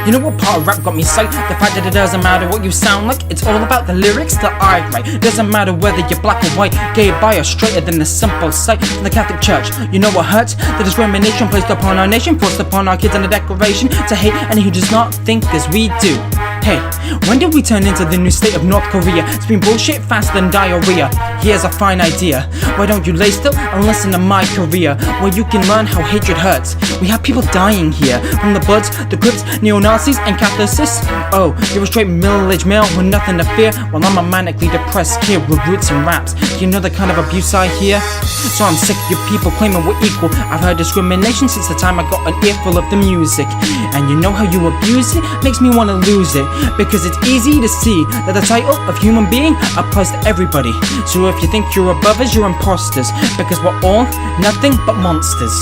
You know what part of rap got me psyched? The fact that it doesn't matter what you sound like, it's all about the lyrics that I write. Doesn't matter whether you're black or white, gay, bi or straighter than the simple sight from the Catholic Church. You know what hurts? The discrimination placed upon our nation, forced upon our kids, and the declaration to hate any who does not think as we do. Hey, when did we turn into the new state of North Korea? It's been bullshit faster than diarrhea. Here's a fine idea. Why don't you lay still and listen to my career, where you can learn how hatred hurts? We have people dying here, from the Bloods, the Crips, neo-Nazis, and Catholicists. Oh, you're a straight middle-aged male with nothing to fear, while I'm a manically depressed kid with roots and raps. Do you know the kind of abuse I hear? So I'm sick of you people claiming we're equal. I've heard discrimination since the time I got an earful of the music. And you know how you abuse it? Makes me wanna lose it. Because it's easy to see that the title of human being applies to everybody. So if you think you're above us, you're imposters. Because we're all nothing but monsters.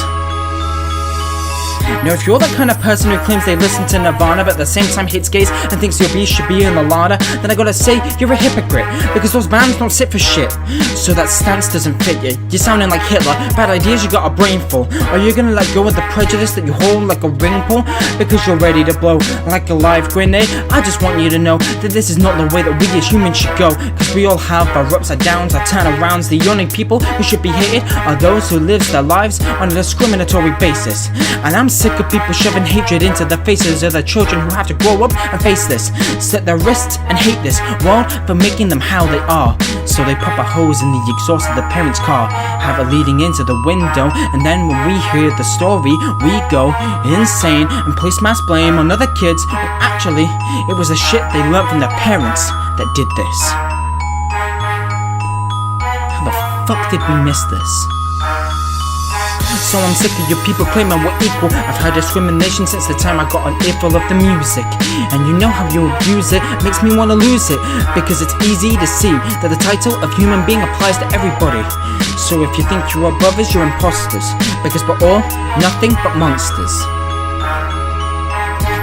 Now if you're the kind of person who claims they listen to Nirvana but at the same time hates gays and thinks your beast should be in the larder, then I gotta say you're a hypocrite, because those bands don't sit for shit. So that stance doesn't fit you. You're sounding like Hitler. Bad ideas, you got a brain full. Are you gonna let go of the prejudice that you hold like a ring pull? Because you're ready to blow like a live grenade? I just want you to know that this is not the way that we as humans should go. Cause we all have our ups, our downs, our turnarounds. The only people who should be hated are those who live their lives on a discriminatory basis. And I'm sick of people shoving hatred into the faces of the children who have to grow up and face this. Slit their wrists and hate this world for making them how they are. So they pop a hose in the exhaust of the parents' car, have it leading into the window, and then when we hear the story, we go insane and place mass blame on other kids when actually it was the shit they learned from their parents that did this. How the fuck did we miss this? So I'm sick of you people claiming we're equal. I've heard discrimination since the time I got an earful of the music. And you know how you abuse it, makes me wanna lose it. Because it's easy to see that the title of human being applies to everybody. So if you think you're above us, you're imposters. Because we're all nothing but monsters.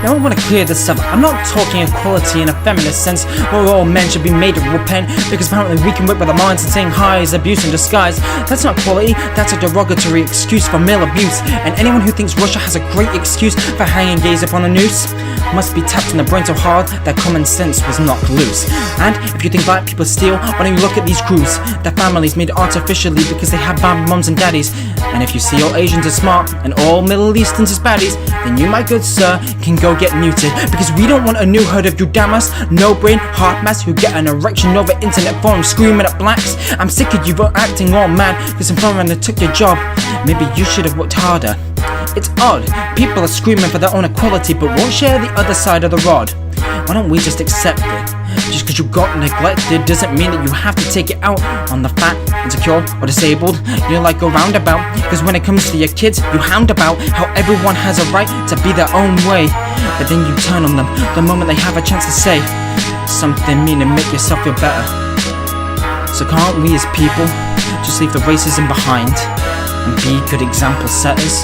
Now I want to clear this up. I'm not talking equality in a feminist sense, where all men should be made to repent, because apparently we can whip with our minds and saying hi is abuse in disguise. That's not equality, that's a derogatory excuse for male abuse. And anyone who thinks Russia has a great excuse for hanging gays upon a noose must be tapped in the brain so hard that common sense was knocked loose. And if you think black people steal, why don't you look at these crews? Their families made artificially because they have bad mums and daddies. And if you see all Asians are smart and all Middle Easterns as baddies, then you, my good sir, can go get muted. Because we don't want a new herd of you dammas, no brain, hard mass who get an erection over internet forums screaming at blacks. I'm sick of you acting all mad because some foreigner took your job. Maybe you should have worked harder. It's odd, people are screaming for their own equality but won't share the other side of the rod. Why don't we just accept it? Just because you got neglected doesn't mean that you have to take it out on the fat, insecure, or disabled. You're like a roundabout, because when it comes to your kids, you hound about how everyone has a right to be their own way. But then you turn on them the moment they have a chance to say something mean and make yourself feel better. So can't we as people just leave the racism behind and be good example setters?